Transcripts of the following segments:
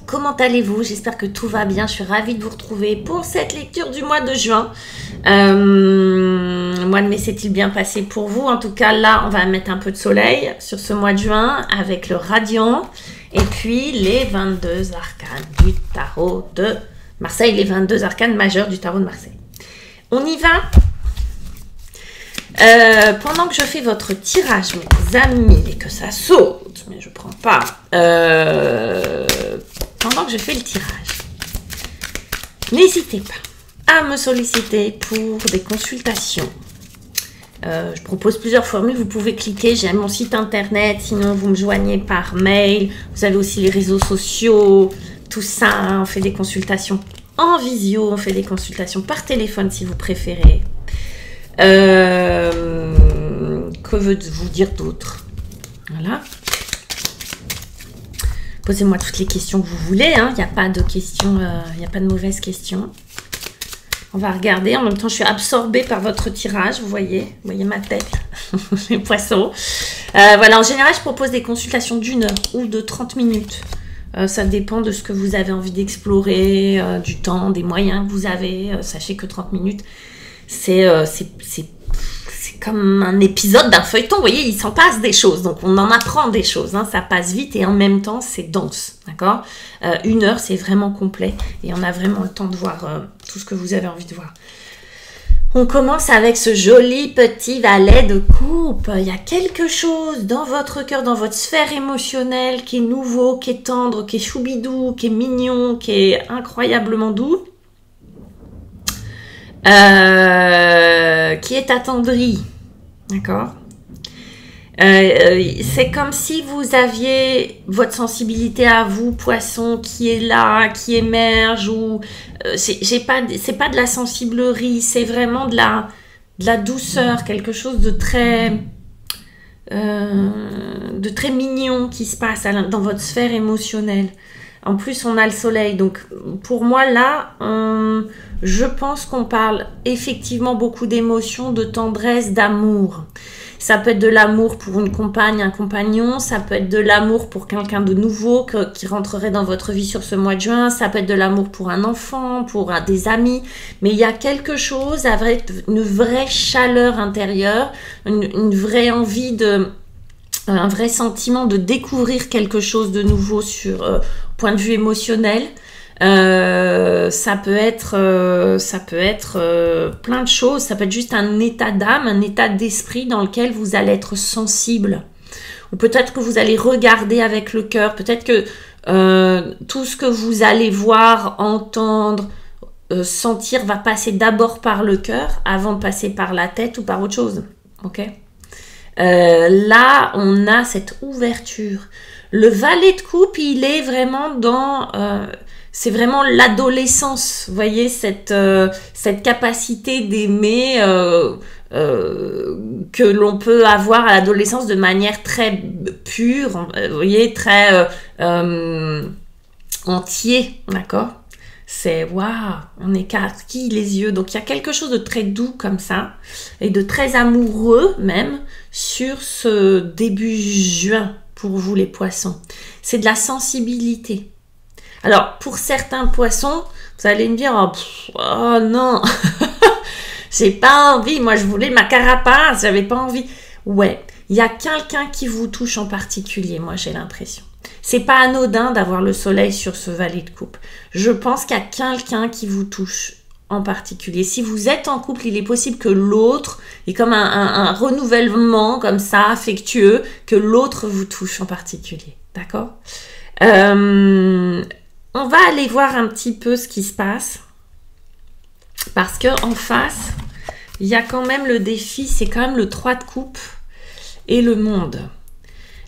comment allez-vous? J'espère que tout va bien. Je suis ravie de vous retrouver pour cette lecture du mois de juin. Le mois de mai s'est-il bien passé pour vous? En tout cas, là, on va mettre un peu de soleil sur ce mois de juin avec le radiant. Et puis, les 22 arcanes du tarot de Marseille, les 22 arcanes majeures du tarot de Marseille. On y va. Pendant que je fais votre tirage, mes amis, et que ça saute, mais je prends pas. Pendant que je fais le tirage, n'hésitez pas à me solliciter pour des consultations. Je propose plusieurs formules, vous pouvez cliquer, j'ai mon site internet, sinon vous me joignez par mail, vous avez aussi les réseaux sociaux, tout ça, on fait des consultations en visio, on fait des consultations par téléphone si vous préférez. Que veux-vous dire d'autre? Voilà. Posez-moi toutes les questions que vous voulez, hein. Il n'y a pas de questions, il n'y a pas de mauvaises questions. On va regarder. En même temps, je suis absorbée par votre tirage. Vous voyez ma tête, les poissons. Voilà, en général, je propose des consultations d'1 heure ou de 30 minutes. Ça dépend de ce que vous avez envie d'explorer, du temps, des moyens que vous avez. Sachez que 30 minutes, c'est comme un épisode d'un feuilleton. Vous voyez, il s'en passe des choses. Donc, on en apprend des choses. Hein, ça passe vite et en même temps, c'est dense. D'accord? 1 heure, c'est vraiment complet. Et on a vraiment le temps de voir tout ce que vous avez envie de voir. On commence avec ce joli petit valet de coupe. Il y a quelque chose dans votre cœur, dans votre sphère émotionnelle qui est nouveau, qui est tendre, qui est choubidou, qui est mignon, qui est incroyablement doux. Qui est attendri, d'accord? C'est comme si vous aviez votre sensibilité à vous, poisson, qui est là, qui émerge, ou c'est pas de la sensiblerie, c'est vraiment de la douceur, quelque chose de très mignon qui se passe dans votre sphère émotionnelle. En plus, on a le soleil. Donc, pour moi, là, je pense qu'on parle effectivement beaucoup d'émotions, de tendresse, d'amour. Ça peut être de l'amour pour une compagne, un compagnon. Ça peut être de l'amour pour quelqu'un de nouveau qui rentrerait dans votre vie sur ce mois de juin. Ça peut être de l'amour pour un enfant, pour des amis. Mais il y a quelque chose avec une vraie chaleur intérieure, une vraie envie un vrai sentiment de découvrir quelque chose de nouveau sur point de vue émotionnel. Ça peut être plein de choses. Ça peut être juste un état d'âme, un état d'esprit dans lequel vous allez être sensible. Ou peut-être que vous allez regarder avec le cœur. Peut-être que tout ce que vous allez voir, entendre, sentir va passer d'abord par le cœur avant de passer par la tête ou par autre chose. Ok? Là, on a cette ouverture. Le valet de coupe, il est vraiment dans... c'est vraiment l'adolescence. Vous voyez, cette capacité d'aimer que l'on peut avoir à l'adolescence de manière très pure. Vous voyez, très entier. D'accord? C'est waouh, on écarquille les yeux. Donc il y a quelque chose de très doux comme ça et de très amoureux même sur ce début juin pour vous les poissons. C'est de la sensibilité. Alors pour certains poissons, vous allez me dire oh non, j'ai pas envie. Moi je voulais ma carapace, j'avais pas envie. Ouais, il y a quelqu'un qui vous touche en particulier. Moi j'ai l'impression. C'est pas anodin d'avoir le soleil sur ce valet de coupe. Je pense qu'il y a quelqu'un qui vous touche en particulier. Si vous êtes en couple, il est possible que l'autre ait comme un renouvellement comme ça, affectueux, que l'autre vous touche en particulier. D'accord? On va aller voir un petit peu ce qui se passe. Parce qu'en face, il y a quand même le défi, c'est quand même le 3 de coupe et le monde.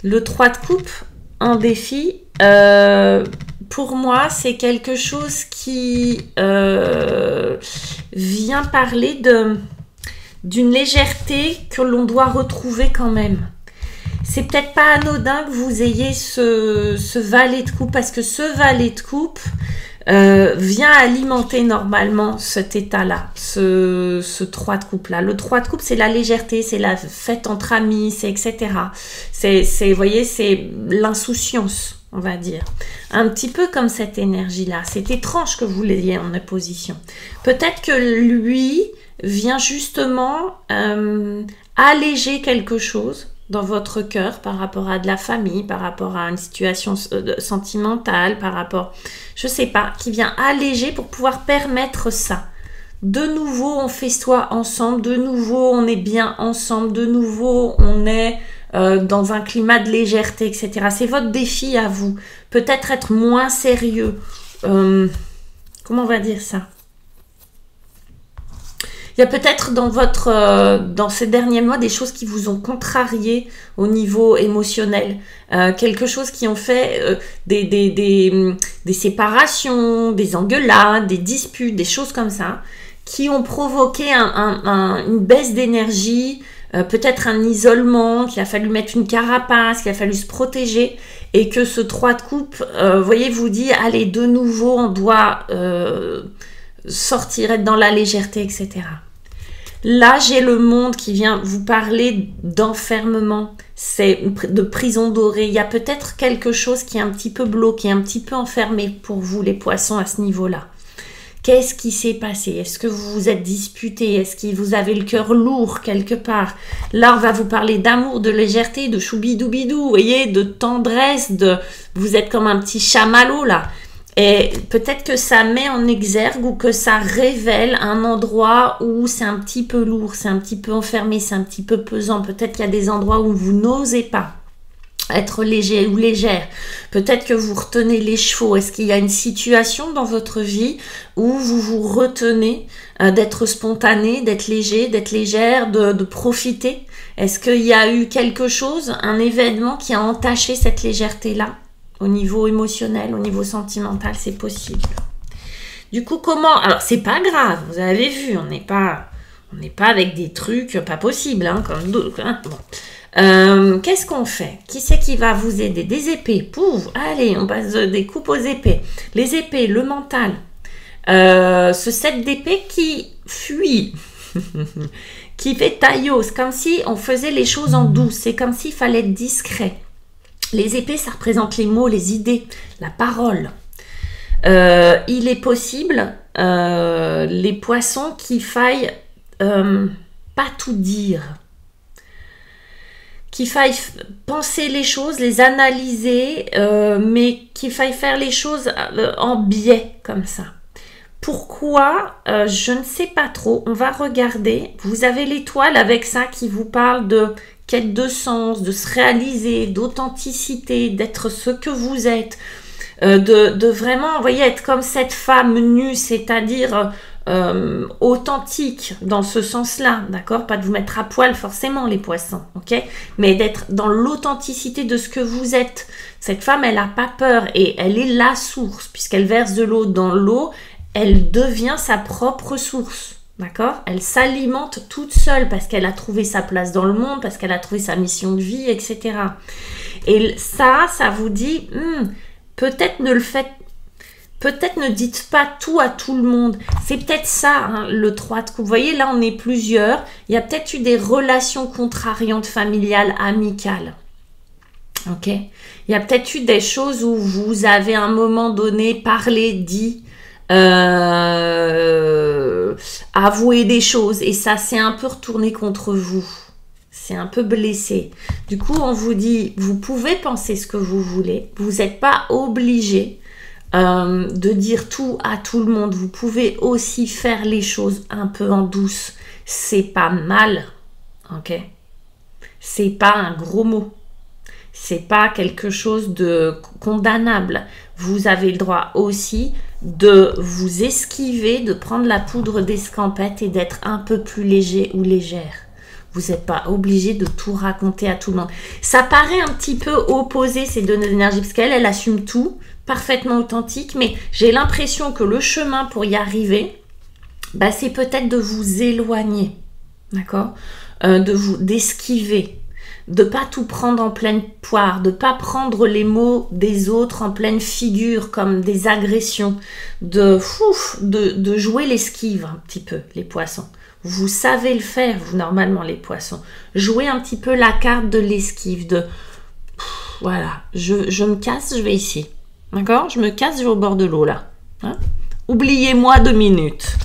Le 3 de coupe en défi, pour moi, c'est quelque chose qui vient parler d'une légèreté que l'on doit retrouver quand même. C'est peut-être pas anodin que vous ayez ce valet de coupe, parce que ce valet de coupe vient alimenter normalement cet état-là, ce 3 de coupe-là. Le 3 de coupe, c'est la légèreté, c'est la fête entre amis, c'est etc. Vous voyez, c'est l'insouciance. on va dire. Un petit peu comme cette énergie-là. C'est étrange que vous l'ayez en opposition. Peut-être que lui vient justement alléger quelque chose dans votre cœur par rapport à de la famille, par rapport à une situation sentimentale, par rapport, je sais pas, qui vient alléger pour pouvoir permettre ça. De nouveau, on festoie ensemble, de nouveau, on est bien ensemble, de nouveau, on est dans un climat de légèreté, etc. C'est votre défi à vous. Peut-être être moins sérieux. Comment on va dire ça? Il y a peut-être dans ces derniers mois des choses qui vous ont contrarié au niveau émotionnel. Quelque chose qui ont fait des séparations, des engueulades, des disputes, des choses comme ça, qui ont provoqué une baisse d'énergie, peut-être un isolement, qu'il a fallu mettre une carapace, qu'il a fallu se protéger, et que ce 3 de coupe, voyez, vous dit, allez, de nouveau, on doit sortir, être dans la légèreté, etc. Là, j'ai le monde qui vient vous parler d'enfermement, c'est de prison dorée. Il y a peut-être quelque chose qui est un petit peu bloqué, un petit peu enfermé pour vous, les poissons, à ce niveau-là. Qu'est-ce qui s'est passé? Est-ce que vous vous êtes disputé? Est-ce que vous avez le cœur lourd quelque part? Là, on va vous parler d'amour, de légèreté, de choubidoubidou, vous voyez, de tendresse, vous êtes comme un petit chamallow là. Et peut-être que ça met en exergue ou que ça révèle un endroit où c'est un petit peu lourd, c'est un petit peu enfermé, c'est un petit peu pesant. Peut-être qu'il y a des endroits où vous n'osez pas être léger ou légère. Peut-être que vous retenez les chevaux. Est-ce qu'il y a une situation dans votre vie où vous vous retenez d'être spontané, d'être léger, d'être légère, de profiter? Est-ce qu'il y a eu quelque chose, un événement qui a entaché cette légèreté-là? Au niveau émotionnel, au niveau sentimental, c'est possible. Du coup, comment? Alors, c'est pas grave, vous avez vu, on n'est pas avec des trucs pas possibles, hein, comme d'autres. Hein, bon. Qu'est-ce qu'on fait? Qui c'est qui va vous aider? Des épées. Pouf, allez, on passe des coupes aux épées. Les épées, le mental. Ce set d'épées qui fuit, qui fait taillot. C'est comme si on faisait les choses en douce. C'est comme s'il fallait être discret. Les épées, ça représente les mots, les idées, la parole. Il est possible, les poissons, qu'il faille pas tout dire. Qu'il faille penser les choses, les analyser, mais qu'il faille faire les choses en biais, comme ça. Pourquoi? Je ne sais pas trop. On va regarder. Vous avez l'étoile avec ça qui vous parle de quête de sens, de se réaliser, d'authenticité, d'être ce que vous êtes, de vraiment, vous voyez, être comme cette femme nue, c'est-à-dire authentique dans ce sens-là, d'accord? Pas de vous mettre à poil forcément, les poissons, ok? Mais d'être dans l'authenticité de ce que vous êtes. Cette femme, elle n'a pas peur et elle est la source, puisqu'elle verse de l'eau dans l'eau, elle devient sa propre source. D'accord? Elle s'alimente toute seule parce qu'elle a trouvé sa place dans le monde, parce qu'elle a trouvé sa mission de vie, etc. Et ça vous dit, peut-être ne le faites, peut-être ne dites pas tout à tout le monde. C'est peut-être ça, hein, le 3 de coupe. Vous voyez, là, on est plusieurs. Il y a peut-être eu des relations contrariantes familiales, amicales. Ok? Il y a peut-être eu des choses où vous avez à un moment donné parlé, dit, avouer des choses et ça s'est un peu retourné contre vous, c'est un peu blessé. Du coup, on vous dit, vous pouvez penser ce que vous voulez, vous n'êtes pas obligé de dire tout à tout le monde, vous pouvez aussi faire les choses un peu en douce, c'est pas mal, ok? C'est pas un gros mot. C'est pas quelque chose de condamnable. Vous avez le droit aussi de vous esquiver, de prendre la poudre d'escampette et d'être un peu plus léger ou légère. Vous n'êtes pas obligé de tout raconter à tout le monde. Ça paraît un petit peu opposé, ces deux énergies, parce qu'elle assume tout, parfaitement authentique, mais j'ai l'impression que le chemin pour y arriver, bah, c'est peut-être de vous éloigner, d'accord, d'esquiver. De pas tout prendre en pleine poire, de pas prendre les mots des autres en pleine figure comme des agressions, de jouer l'esquive un petit peu, les poissons. Vous savez le faire, vous, normalement, les poissons. Jouez un petit peu la carte de l'esquive, voilà, je me casse, je vais ici. D'accord? Je me casse, je vais au bord de l'eau, là. Hein? Oubliez-moi 2 minutes.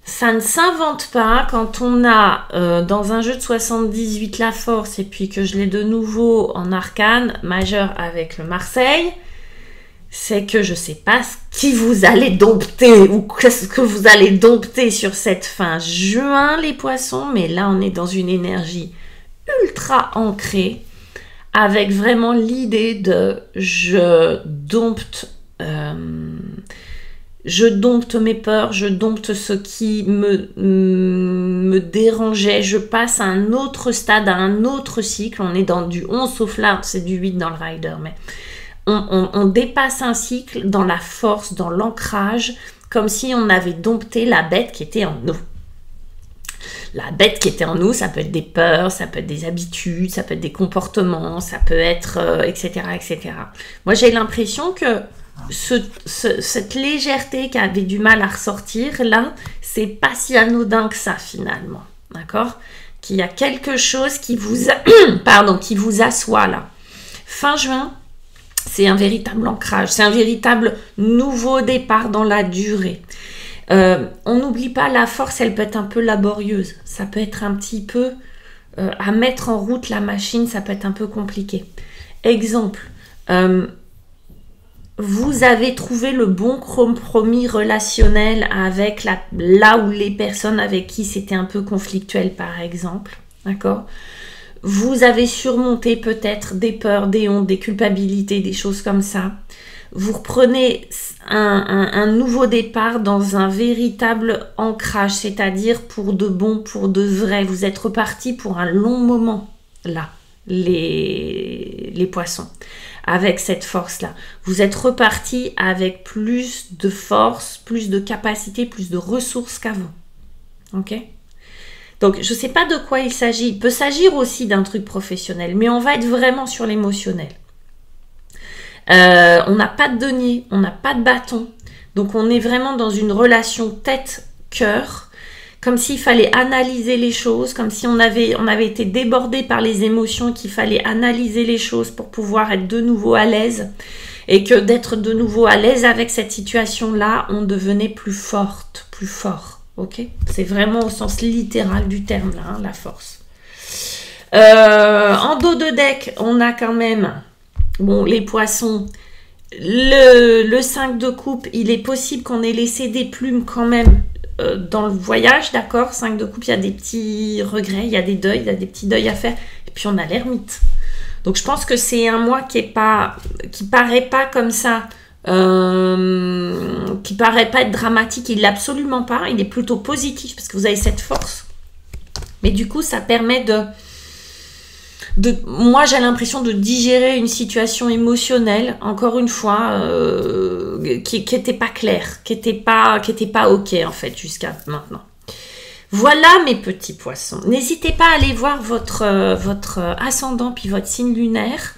Ça ne s'invente pas quand on a dans un jeu de 78 la force et puis que je l'ai de nouveau en arcane majeur avec le Marseille. C'est que je ne sais pas ce qui vous allez dompter ou qu'est-ce que vous allez dompter sur cette fin juin, les poissons. Mais là, on est dans une énergie ultra ancrée avec vraiment l'idée de je dompte mes peurs, je dompte ce qui me dérangeait, je passe à un autre stade, à un autre cycle. On est dans du 11, sauf là, c'est du 8 dans le rider, mais on dépasse un cycle dans la force, dans l'ancrage, comme si on avait dompté la bête qui était en nous. La bête qui était en nous, ça peut être des peurs, ça peut être des habitudes, ça peut être des comportements, ça peut être etc., etc. Moi, j'ai l'impression que cette légèreté qui avait du mal à ressortir, là, c'est pas si anodin que ça, finalement. D'accord? Qu'il y a quelque chose qui vous, qui vous assoit, là. Fin juin, c'est un véritable ancrage, c'est un véritable nouveau départ dans la durée. On n'oublie pas, la force, elle peut être un peu laborieuse. Ça peut être un petit peu... à mettre en route la machine, ça peut être un peu compliqué. Exemple, vous avez trouvé le bon compromis relationnel avec là où les personnes avec qui c'était un peu conflictuel, par exemple. D'accord ? Vous avez surmonté peut-être des peurs, des hontes, des culpabilités, des choses comme ça. Vous reprenez un nouveau départ dans un véritable ancrage, c'est-à-dire pour de bon, pour de vrai. Vous êtes reparti pour un long moment, là, les poissons, avec cette force-là. Vous êtes reparti avec plus de force, plus de capacité, plus de ressources qu'avant. Ok ? Donc, je ne sais pas de quoi il s'agit. Il peut s'agir aussi d'un truc professionnel, mais on va être vraiment sur l'émotionnel. On n'a pas de denier, on n'a pas de bâton. Donc, on est vraiment dans une relation tête-cœur, comme s'il fallait analyser les choses, comme si on avait été débordé par les émotions, qu'il fallait analyser les choses pour pouvoir être de nouveau à l'aise. Et que d'être de nouveau à l'aise avec cette situation-là, on devenait plus forte, plus fort. Ok, c'est vraiment au sens littéral du terme, là, hein, la force. En dos de deck, on a quand même, bon, les poissons, le 5 de coupe, il est possible qu'on ait laissé des plumes quand même dans le voyage, d'accord ? 5 de coupe, il y a des petits regrets, il y a des deuils, il y a des petits deuils à faire. Et puis on a l'ermite. Donc je pense que c'est un mois qui paraît pas comme ça, qui paraît pas être dramatique. Il l'est absolument pas, il est plutôt positif parce que vous avez cette force. Mais du coup, ça permet moi j'ai l'impression de digérer une situation émotionnelle, encore une fois, qui était pas claire, qui était pas ok en fait jusqu'à maintenant. Voilà mes petits poissons. N'hésitez pas à aller voir votre ascendant puis votre signe lunaire,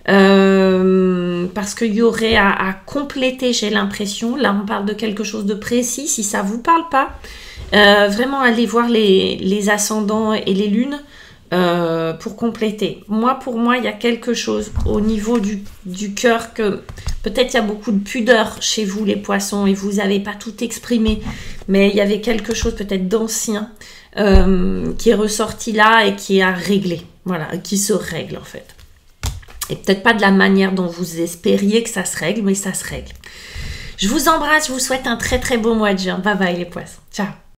parce qu'il y aurait à compléter, j'ai l'impression. Là on parle de quelque chose de précis. Si ça vous parle pas, vraiment allez voir les ascendants et les lunes pour compléter. Pour moi il y a quelque chose au niveau du cœur, que peut-être il y a beaucoup de pudeur chez vous les poissons et vous n'avez pas tout exprimé, mais il y avait quelque chose peut-être d'ancien qui est ressorti là et qui est à régler, voilà, qui se règle en fait. Et peut-être pas de la manière dont vous espériez que ça se règle, mais ça se règle. Je vous embrasse, je vous souhaite un très très beau mois de juin. Bye bye les poissons, ciao.